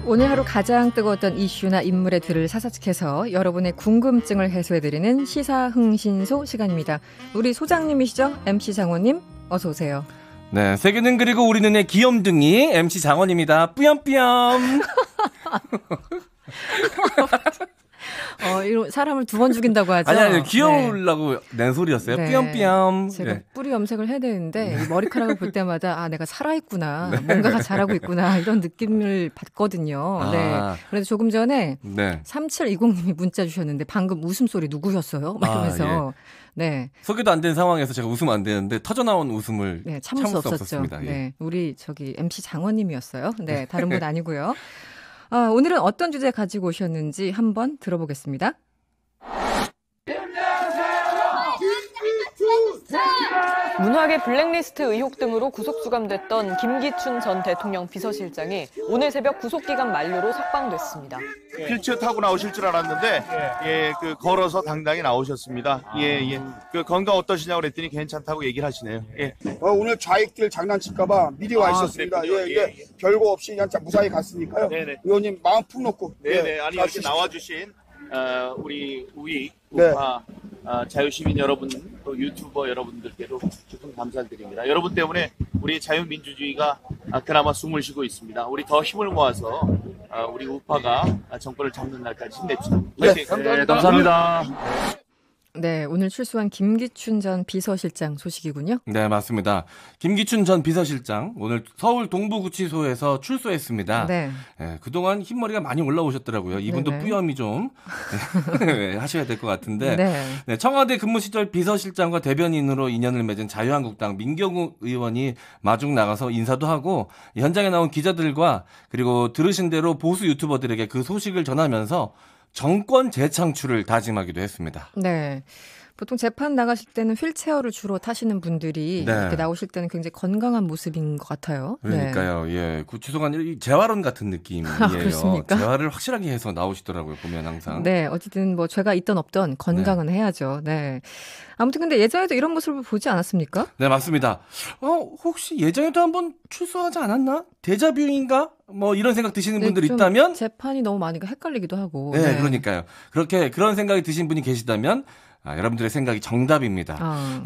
오늘 하루 가장 뜨거웠던 이슈나 인물의 들을 사사측해서 여러분의 궁금증을 해소해드리는 시사흥신소 시간입니다. 우리 소장님이시죠? MC 장원님 어서 오세요. 네, 세계는 그리고 우리 눈의 귀염둥이 MC 장원입니다. 뿌염뿌염. 이런 사람을 두 번 죽인다고 하죠. 아니 귀여우려고 낸 소리였어요. 네. 뿌염뿌염. 제가 네. 뿌리 염색을 해야 되는데 이 머리카락을 볼 때마다 내가 살아있구나. 뭔가가 자라고 있구나. 이런 느낌을 받거든요. 네. 그래서 조금 전에 3720님이 문자 주셨는데 방금 웃음소리 누구셨어요? 이러면서. 네. 소개도 안 된 상황에서 제가 웃으면 안 되는데 터져나온 웃음을 참을 수 없었습니다. 네. 우리 MC 장원님이었어요. 네. 다른 분 아니고요. 오늘은 어떤 주제 가지고 오셨는지 한번 들어보겠습니다. 문화계 블랙리스트 의혹 등으로 구속수감됐던 김기춘 전 대통령 비서실장이 오늘 새벽 구속기간 만료로 석방됐습니다. 휠체어 타고 나오실 줄 알았는데 걸어서 당당히 나오셨습니다. 그 건강 어떠시냐고 그랬더니 괜찮다고 얘기를 하시네요. 오늘 좌익들 장난칠까봐 미리 와 있었습니다. 별거 없이 그냥 무사히 갔으니까요. 네네. 의원님 마음 푹 놓고. 네네. 아니 이렇게 나와주신 우리 우익 우파 자유시민 여러분 또 유튜버 여러분들께도 깊은 감사를 드립니다. 여러분 때문에 우리 자유민주주의가 그나마 숨을 쉬고 있습니다. 우리 더 힘을 모아서 우리 우파가 정권을 잡는 날까지 힘냅시다. 네, 감사합니다. 네, 오늘 출소한 김기춘 전 비서실장 소식이군요. 네, 맞습니다. 김기춘 전 비서실장 오늘 서울 동부구치소에서 출소했습니다. 네. 그동안 흰머리가 많이 올라오셨더라고요. 이분도 뿌염이 좀 하셔야 될 것 같은데 네, 청와대 근무 시절 비서실장과 대변인으로 인연을 맺은 자유한국당 민경우 의원이 마중 나가서 인사도 하고 현장에 나온 기자들과 그리고 들으신 대로 보수 유튜버들에게 그 소식을 전하면서 정권 재창출을 다짐하기도 했습니다. 네. 보통 재판 나가실 때는 휠체어를 주로 타시는 분들이 이렇게 나오실 때는 굉장히 건강한 모습인 것 같아요. 그러니까요. 예, 구치소가 아니라 재활원 같은 느낌이에요. 그렇습니까? 재활을 확실하게 해서 나오시더라고요. 보면 항상. 네, 어쨌든 뭐 죄가 있던 없던 건강은 해야죠. 네. 아무튼 근데 예전에도 이런 모습을 보지 않았습니까? 네, 맞습니다. 혹시 예전에도 한번 출소하지 않았나? 데자뷰인가? 뭐 이런 생각 드시는 분들 있다면 재판이 너무 많으니까 헷갈리기도 하고. 네, 그러니까요. 그런 생각이 드신 분이 계시다면 여러분들의 생각이 정답입니다.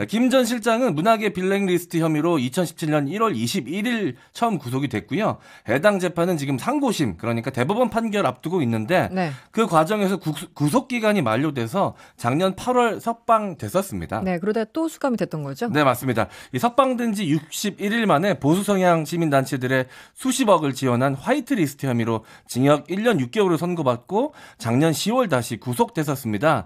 김 전 실장은 문화계 블랙리스트 혐의로 2017년 1월 21일 처음 구속이 됐고요. 해당 재판은 지금 상고심, 그러니까 대법원 판결 앞두고 있는데 그 과정에서 구속기간이 만료돼서 작년 8월 석방됐었습니다. 네, 그러다 또 수감이 됐던 거죠? 네, 맞습니다. 이 석방된 지 61일 만에 보수 성향 시민단체들의 수십억을 지원한 화이트리스트 혐의로 징역 1년 6개월을 선고받고 작년 10월 다시 구속됐었습니다.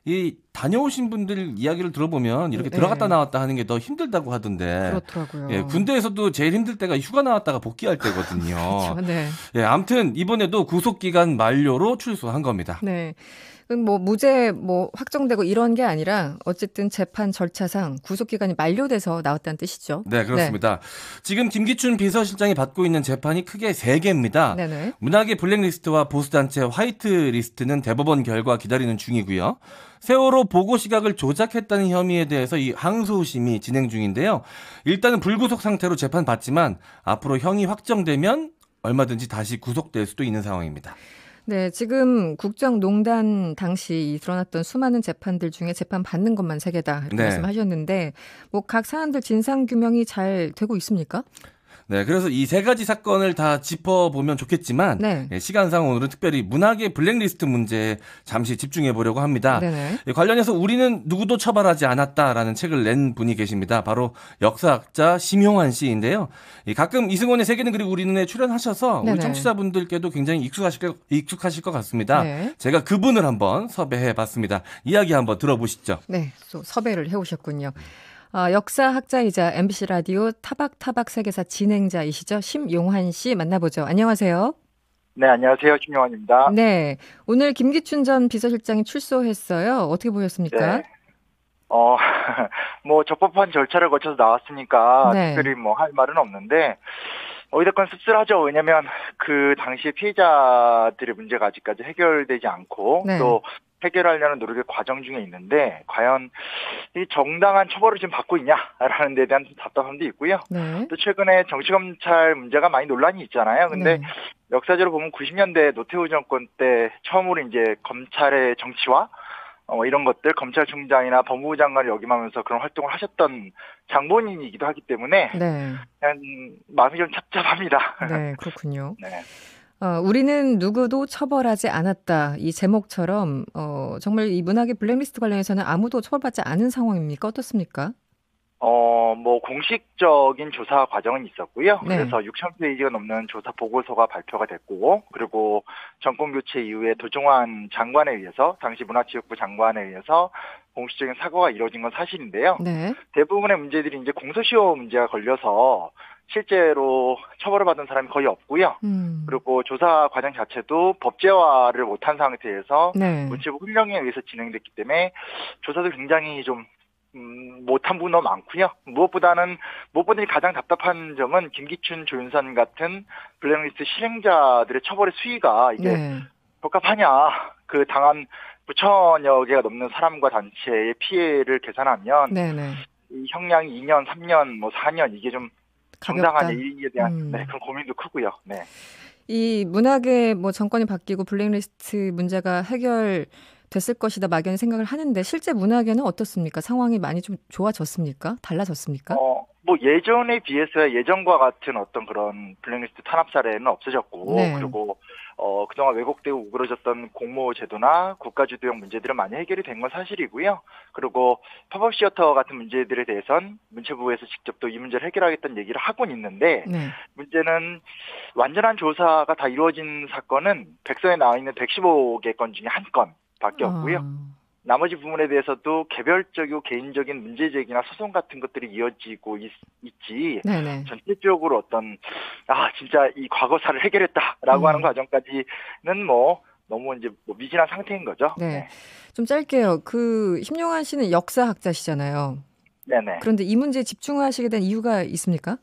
이 다녀오신 분들 이야기를 들어보면 이렇게 들어갔다 나왔다 하는 게 더 힘들다고 하던데. 그렇더라고요. 예, 군대에서도 제일 힘들 때가 휴가 나왔다가 복귀할 때거든요. 그렇죠. 네. 예, 아무튼 이번에도 구속기간 만료로 출소한 겁니다. 네. 뭐 무죄 확정되고 이런 게 아니라 어쨌든 재판 절차상 구속기간이 만료돼서 나왔다는 뜻이죠. 네, 그렇습니다. 지금 김기춘 비서실장이 받고 있는 재판이 크게 3개입니다. 네네. 문화계 블랙리스트와 보수단체 화이트리스트는 대법원 결과 기다리는 중이고요. 세월호 보고 시각을 조작했다는 혐의에 대해서 이 항소심이 진행 중인데요. 일단은 불구속 상태로 재판받지만 앞으로 형이 확정되면 얼마든지 다시 구속될 수도 있는 상황입니다. 네, 지금 국정농단 당시 드러났던 수많은 재판들 중에 재판 받는 것만 3개다 이렇게 말씀하셨는데 뭐 각 사안들 진상 규명이 잘 되고 있습니까? 네, 그래서 이 3가지 사건을 다 짚어보면 좋겠지만 시간상 오늘은 특별히 문화계 블랙리스트 문제에 잠시 집중해 보려고 합니다. 관련해서 우리는 누구도 처벌하지 않았다라는 책을 낸 분이 계십니다. 바로 역사학자 심용환 씨인데요. 가끔 이승원의 세계는 그리고 우리는에 출연하셔서 우리 청취자분들께도 굉장히 익숙하실 것 같습니다. 제가 그분을 한번 섭외해봤습니다. 이야기 한번 들어보시죠. 네, 또 섭외를 해오셨군요. 역사학자이자 MBC 라디오 타박타박 세계사 진행자이시죠. 심용환 씨 만나보죠. 안녕하세요. 네, 안녕하세요. 심용환입니다. 네, 오늘 김기춘 전 비서실장이 출소했어요. 어떻게 보셨습니까? 네. 적법한 절차를 거쳐서 나왔으니까 특별히 할 말은 없는데 어찌됐건 씁쓸하죠. 왜냐면 그 당시에 피해자들의 문제가 아직까지 해결되지 않고 또 해결하려는 노력의 과정 중에 있는데 과연 이 정당한 처벌을 지금 받고 있냐라는 데 대한 답답함도 있고요. 네. 또 최근에 정치검찰 문제가 많이 논란이 있잖아요. 근데 네. 역사적으로 보면 90년대 노태우 정권 때 처음으로 이제 검찰의 정치화 이런 것들 검찰총장이나 법무부 장관을 역임하면서 그런 활동을 하셨던 장본인이기도 하기 때문에 네. 그냥 마음이 좀 찹찹합니다. 네, 그렇군요. 네. 우리는 누구도 처벌하지 않았다. 이 제목처럼 정말 이 문학의 블랙리스트 관련해서는 아무도 처벌받지 않은 상황입니까? 어떻습니까? 뭐 공식적인 조사 과정은 있었고요. 네. 그래서 6,000페이지가 넘는 조사 보고서가 발표가 됐고, 그리고 정권 교체 이후에 도종환 장관에 의해서 당시 문화체육부 장관에 의해서 공식적인 사과가 이루어진 건 사실인데요. 네. 대부분의 문제들이 이제 공소시효 문제가 걸려서 실제로 처벌을 받은 사람이 거의 없고요. 그리고 조사 과정 자체도 법제화를 못한 상태에서 네. 문체부 훈령에 의해서 진행됐기 때문에 조사도 굉장히 좀 못한 부분도 많고요. 무엇보다 가장 답답한 점은 김기춘, 조윤선 같은 블랙리스트 실행자들의 처벌의 수위가 이게 네. 적합하냐. 그 당한 9천여 개가 넘는 사람과 단체의 피해를 계산하면 네네. 이 형량이 2년, 3년, 4년 이게 좀 정당한 일에 대한 네, 그런 고민도 크고요. 네. 이 문학의 정권이 바뀌고 블랙리스트 문제가 해결됐을 것이다 막연히 생각을 하는데 실제 문학에는 어떻습니까? 상황이 많이 좀 좋아졌습니까? 달라졌습니까? 예전에 비해서 예전과 같은 어떤 그런 블랙리스트 탄압 사례는 없어졌고 네. 그리고 그동안 왜곡되고 우그러졌던 공모 제도나 국가주도형 문제들은 많이 해결이 된 건 사실이고요. 그리고 팝업 시어터 같은 문제들에 대해선 문체부에서 직접 또 이 문제를 해결하겠다는 얘기를 하고는 있는데 네. 문제는 완전한 조사가 다 이루어진 사건은 백서에 나와 있는 115개 건 중에 한 건밖에 없고요. 나머지 부분에 대해서도 개별적이고 개인적인 문제 제기나 소송 같은 것들이 이어지고 있지 네네. 전체적으로 어떤 진짜 이 과거사를 해결했다라고 하는 과정까지는 너무 이제 미진한 상태인 거죠. 네. 네. 좀 짧게요. 심용환 씨는 역사학자시잖아요. 네네. 그런데 이 문제에 집중하시게 된 이유가 있습니까?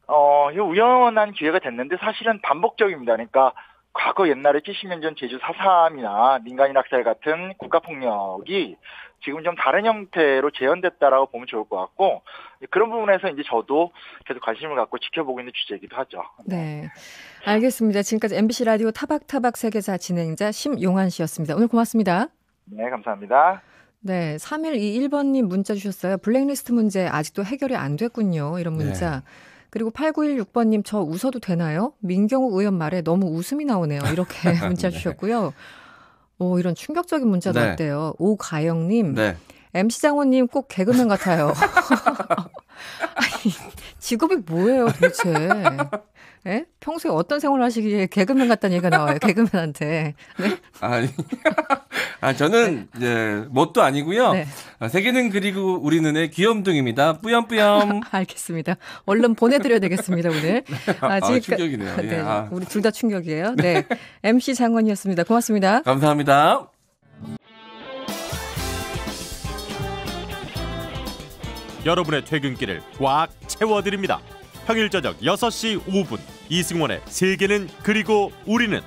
우연한 기회가 됐는데 사실은 반복적입니다. 그러니까 과거 옛날에 70년 전 제주 4.3이나 민간인 학살 같은 국가폭력이 지금 좀 다른 형태로 재현됐다라고 보면 좋을 것 같고 그런 부분에서 이제 저도 계속 관심을 갖고 지켜보고 있는 주제이기도 하죠. 네, 알겠습니다. 지금까지 MBC 라디오 타박타박 세계사 진행자 심용환 씨였습니다. 오늘 고맙습니다. 네, 감사합니다. 네, 3121번님 문자 주셨어요. 블랙리스트 문제 아직도 해결이 안 됐군요. 이런 문자. 네. 그리고 8916번님 저 웃어도 되나요? 민경욱 의원 말에 너무 웃음이 나오네요. 이렇게 문자 주셨고요. 이런 충격적인 문자도 네. 왔대요. 오가영님. 네. MC 장원님 꼭 개그맨 같아요. 아니, 직업이 뭐예요 도대체? 네? 평소에 어떤 생활을 하시기에 개그맨 같다는 얘기가 나와요. 개그맨한테. 네? 저는 뭣도 아니고요. 네. 세계는 그리고 우리 눈의 귀염둥입니다. 뿌염뿌염. 알겠습니다. 얼른 보내드려야 되겠습니다 오늘. 충격이네요. 예. 네, 우리 둘 다 충격이에요. 네, MC 장원이었습니다. 고맙습니다. 감사합니다. 여러분의 퇴근길을 꽉 채워드립니다. 평일 저녁 6시 5분 이승원의 세계는 그리고 우리는